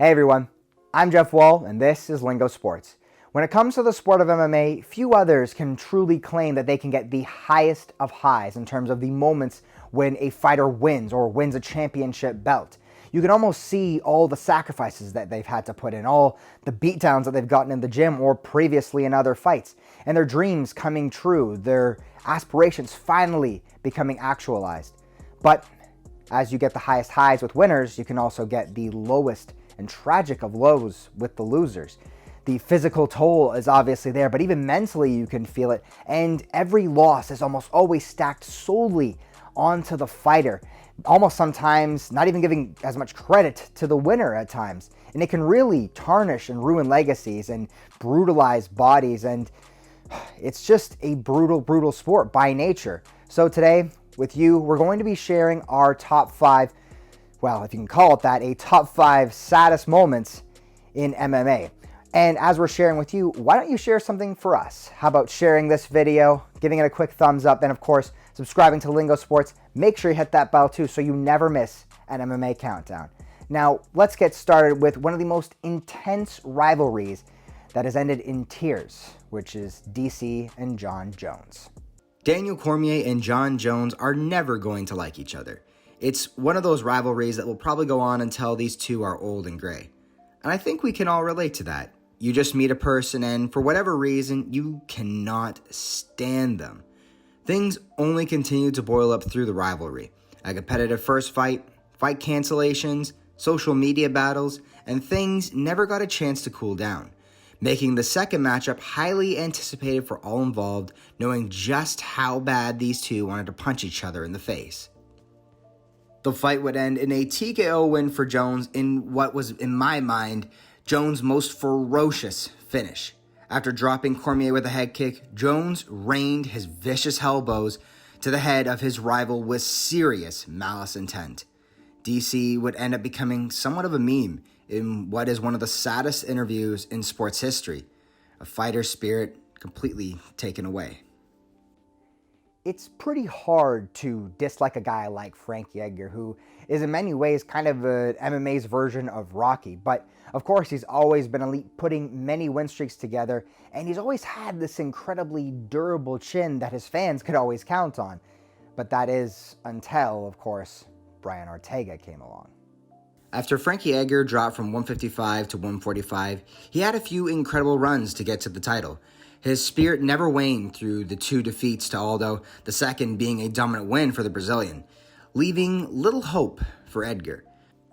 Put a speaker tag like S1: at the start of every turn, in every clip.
S1: Hey everyone, I'm Jeff Wall and this is Lingo Sports. When it comes to the sport of MMA, few others can truly claim that they can get the highest of highs in terms of the moments when a fighter wins or wins a championship belt. You can almost see all the sacrifices that they've had to put in, all the beatdowns that they've gotten in the gym or previously in other fights, and their dreams coming true, their aspirations finally becoming actualized. But as you get the highest highs with winners, you can also get the lowest and tragic of lows with the losers. The physical toll is obviously there, but even mentally you can feel it, and every loss is almost always stacked solely onto the fighter, almost sometimes not even giving as much credit to the winner at times. And it can really tarnish and ruin legacies and brutalize bodies, and it's just a brutal sport by nature. So today, with you, we're going to be sharing our top 5, well, if you can call it that, a top 5 saddest moments in MMA. And as we're sharing with you, why don't you share something for us? How about sharing this video, giving it a quick thumbs up, and of course, subscribing to Lingo Sports. Make sure you hit that bell too so you never miss an MMA countdown. Now, let's get started with one of the most intense rivalries that has ended in tears, which is DC and Jon Jones.
S2: Daniel Cormier and Jon Jones are never going to like each other. It's one of those rivalries that will probably go on until these two are old and gray. And I think we can all relate to that. You just meet a person and for whatever reason, you cannot stand them. Things only continue to boil up through the rivalry. A competitive first fight, fight cancellations, social media battles, and things never got a chance to cool down, making the second matchup highly anticipated for all involved, knowing just how bad these two wanted to punch each other in the face. The fight would end in a TKO win for Jones in what was, in my mind, Jones' most ferocious finish. After dropping Cormier with a head kick, Jones rained his vicious elbows to the head of his rival with serious malice intent. DC would end up becoming somewhat of a meme in what is one of the saddest interviews in sports history. A fighter's spirit completely taken away.
S1: It's pretty hard to dislike a guy like Frankie Edgar, who is in many ways kind of MMA's version of Rocky. But of course, he's always been elite, putting many win streaks together, and he's always had this incredibly durable chin that his fans could always count on. But that is until, of course, Brian Ortega came along.
S2: After Frankie Edgar dropped from 155 to 145, he had a few incredible runs to get to the title. His spirit never waned through the 2 defeats to Aldo, the second being a dominant win for the Brazilian, leaving little hope for Edgar.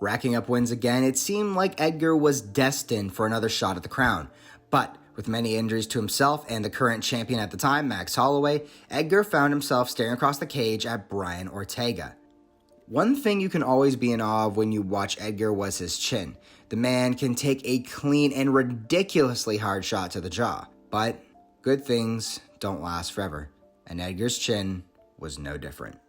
S2: Racking up wins again, it seemed like Edgar was destined for another shot at the crown. But with many injuries to himself and the current champion at the time, Max Holloway, Edgar found himself staring across the cage at Brian Ortega. One thing you can always be in awe of when you watch Edgar was his chin. The man can take a clean and ridiculously hard shot to the jaw. But good things don't last forever, and Edgar's chin was no different.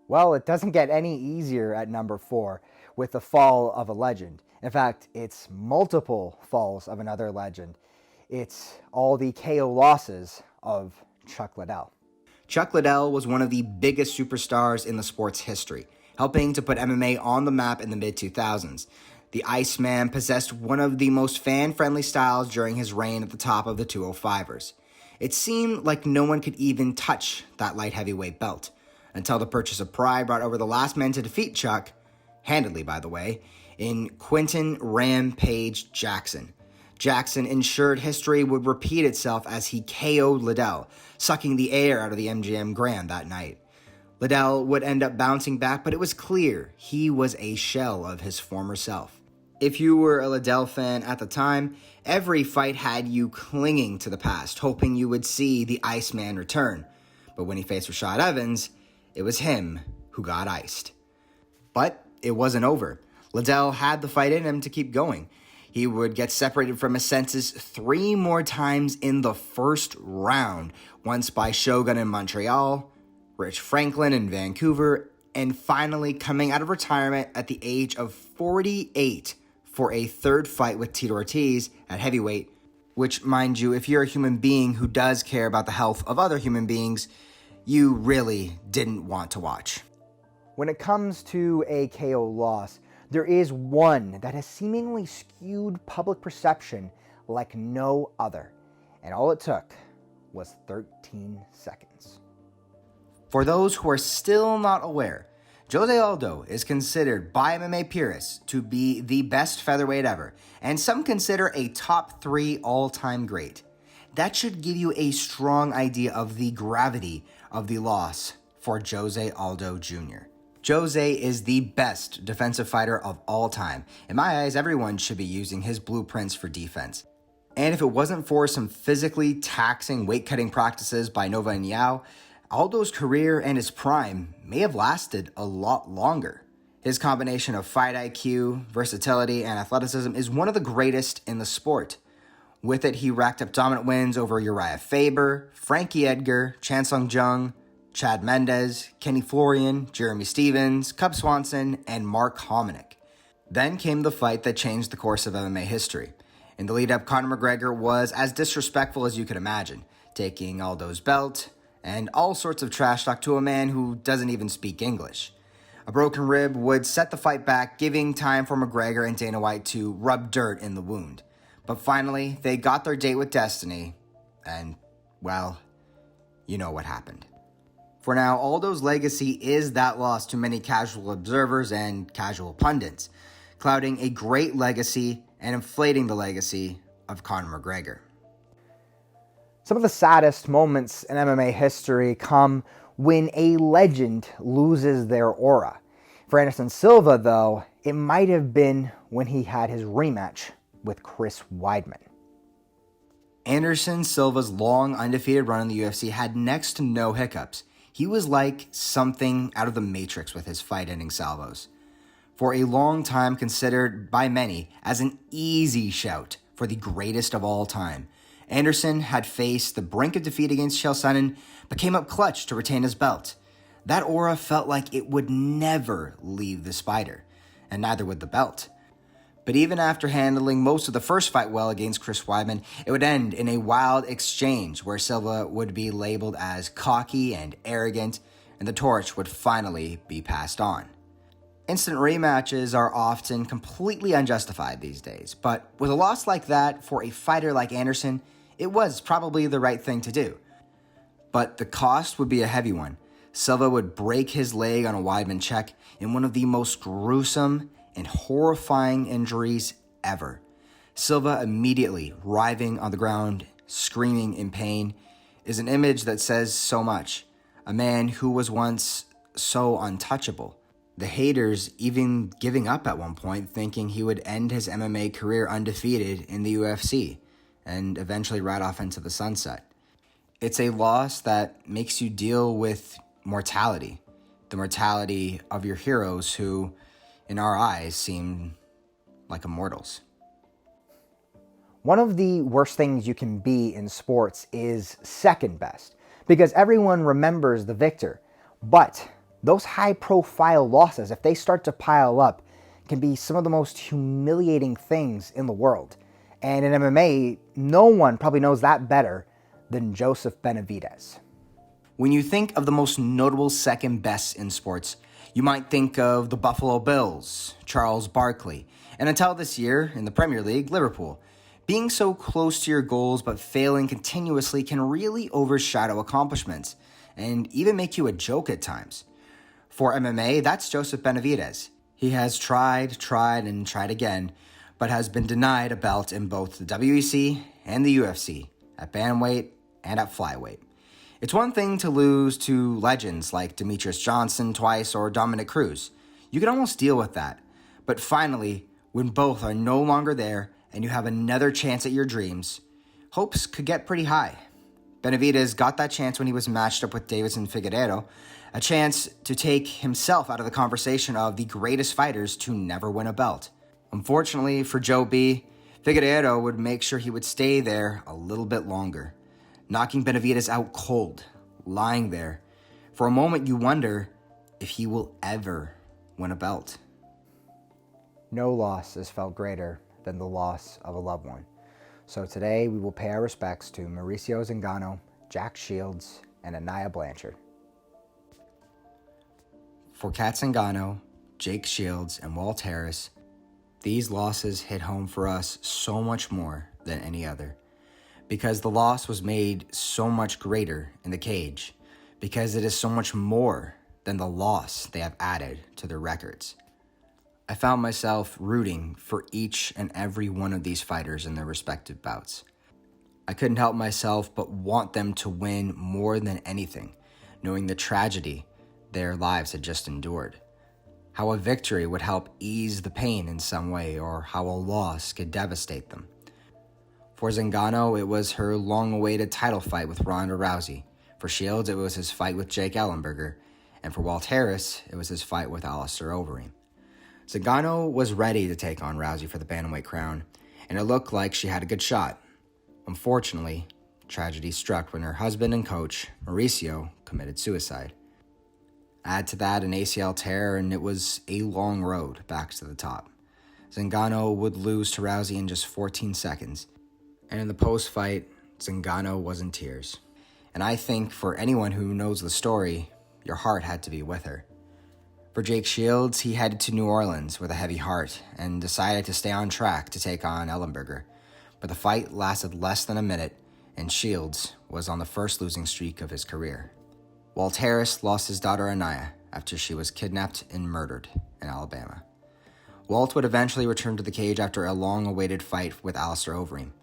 S1: Well, it doesn't get any easier at number 4 with the fall of a legend. In fact, it's multiple falls of another legend. It's all the KO losses of Chuck Liddell.
S2: Chuck Liddell was one of the biggest superstars in the sport's history, helping to put MMA on the map in the mid-2000s. The Iceman possessed one of the most fan-friendly styles during his reign at the top of the 205ers. It seemed like no one could even touch that light heavyweight belt, until the purchase of Pride brought over the last man to defeat Chuck, handedly by the way, in Quinton Rampage Jackson. Jackson ensured history would repeat itself as he KO'd Liddell, sucking the air out of the MGM Grand that night. Liddell would end up bouncing back, but it was clear he was a shell of his former self. If you were a Liddell fan at the time, every fight had you clinging to the past, hoping you would see the Iceman return. But when he faced Rashad Evans, it was him who got iced. But it wasn't over. Liddell had the fight in him to keep going. He would get separated from his senses 3 more times in the first round, once by Shogun in Montreal, Rich Franklin in Vancouver, and finally coming out of retirement at the age of 48 for a third fight with Tito Ortiz at heavyweight, which, mind you, if you're a human being who does care about the health of other human beings, you really didn't want to watch.
S1: When it comes to a KO loss, there is one that has seemingly skewed public perception like no other, and all it took was 13 seconds.
S2: For those who are still not aware, Jose Aldo is considered by MMA purists to be the best featherweight ever, and some consider a top 3 all-time great. That should give you a strong idea of the gravity of the loss for Jose Aldo Jr. Jose is the best defensive fighter of all time. In my eyes, everyone should be using his blueprints for defense. And if it wasn't for some physically taxing weight-cutting practices by Nova and Yao, Aldo's career and his prime may have lasted a lot longer. His combination of fight IQ, versatility, and athleticism is one of the greatest in the sport. With it, he racked up dominant wins over Uriah Faber, Frankie Edgar, Chan Sung Jung, Chad Mendes, Kenny Florian, Jeremy Stevens, Cub Swanson, and Mark Hominick. Then came the fight that changed the course of MMA history. In the lead-up, Conor McGregor was as disrespectful as you could imagine, taking Aldo's belt and all sorts of trash talk to a man who doesn't even speak English. A broken rib would set the fight back, giving time for McGregor and Dana White to rub dirt in the wound. But finally, they got their date with destiny, and, well, you know what happened. For now, Aldo's legacy is that loss to many casual observers and casual pundits, clouding a great legacy and inflating the legacy of Conor McGregor.
S1: Some of the saddest moments in MMA history come when a legend loses their aura. For Anderson Silva, though, it might have been when he had his rematch with Chris Weidman.
S2: Anderson Silva's long undefeated run in the UFC had next to no hiccups. He was like something out of the Matrix with his fight-ending salvos. For a long time considered by many as an easy shout for the greatest of all time, Anderson had faced the brink of defeat against Chael Sonnen, but came up clutch to retain his belt. That aura felt like it would never leave the Spider, and neither would the belt. But even after handling most of the first fight well against Chris Weidman, it would end in a wild exchange where Silva would be labeled as cocky and arrogant, and the torch would finally be passed on. Instant rematches are often completely unjustified these days, but with a loss like that for a fighter like Anderson, it was probably the right thing to do. But the cost would be a heavy one. Silva would break his leg on a Weidman check in one of the most gruesome and horrifying injuries ever. Silva immediately writhing on the ground, screaming in pain, is an image that says so much. A man who was once so untouchable. The haters even giving up at one point, thinking he would end his MMA career undefeated in the UFC and eventually ride off into the sunset. It's a loss that makes you deal with mortality, the mortality of your heroes who, in our eyes, seem like immortals.
S1: One of the worst things you can be in sports is second best, because everyone remembers the victor. But those high-profile losses, if they start to pile up, can be some of the most humiliating things in the world. And in MMA, no one probably knows that better than Joseph Benavidez.
S2: When you think of the most notable second bests in sports, you might think of the Buffalo Bills, Charles Barkley, and until this year, in the Premier League, Liverpool. Being so close to your goals but failing continuously can really overshadow accomplishments, and even make you a joke at times. For MMA, that's Joseph Benavidez. He has tried, and tried again, but has been denied a belt in both the WEC and the UFC, at bantamweight and at flyweight. It's one thing to lose to legends like Demetrius Johnson twice or Dominic Cruz. You can almost deal with that. But finally, when both are no longer there and you have another chance at your dreams, hopes could get pretty high. Benavidez got that chance when he was matched up with Davidson Figueiredo, a chance to take himself out of the conversation of the greatest fighters to never win a belt. Unfortunately for Joe B., Figueiredo would make sure he would stay there a little bit longer, knocking Benavidez out cold, lying there. For a moment, you wonder if he will ever win a belt.
S1: No loss is felt greater than the loss of a loved one. So today, we will pay our respects to Mauricio Zingano, Jack Shields, and Anaya Blanchard.
S2: For Kat Zingano, Jake Shields, and Walt Harris, these losses hit home for us so much more than any other. Because the loss was made so much greater in the cage. Because it is so much more than the loss they have added to their records. I found myself rooting for each and every one of these fighters in their respective bouts. I couldn't help myself but want them to win more than anything, knowing the tragedy their lives had just endured. How a victory would help ease the pain in some way, or how a loss could devastate them. For Zingano, it was her long-awaited title fight with Ronda Rousey. For Shields, it was his fight with Jake Ellenberger. And for Walt Harris, it was his fight with Alistair Overeem. Zingano was ready to take on Rousey for the bantamweight crown, and it looked like she had a good shot. Unfortunately, tragedy struck when her husband and coach, Mauricio, committed suicide. Add to that an ACL tear, and it was a long road back to the top. Zingano would lose to Rousey in just 14 seconds, and in the post-fight, Zingano was in tears. And I think for anyone who knows the story, your heart had to be with her. For Jake Shields, he headed to New Orleans with a heavy heart and decided to stay on track to take on Ellenberger. But the fight lasted less than a minute, and Shields was on the first losing streak of his career. Walt Harris lost his daughter Anaya after she was kidnapped and murdered in Alabama. Walt would eventually return to the cage after a long-awaited fight with Alistair Overeem.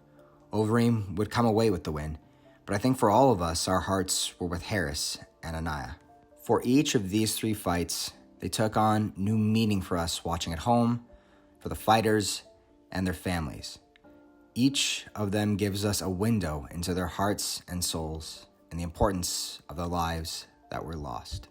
S2: Overeem would come away with the win, but I think for all of us, our hearts were with Harris and Anaya. For each of these three fights, they took on new meaning for us watching at home, for the fighters, and their families. Each of them gives us a window into their hearts and souls and the importance of their lives that were lost.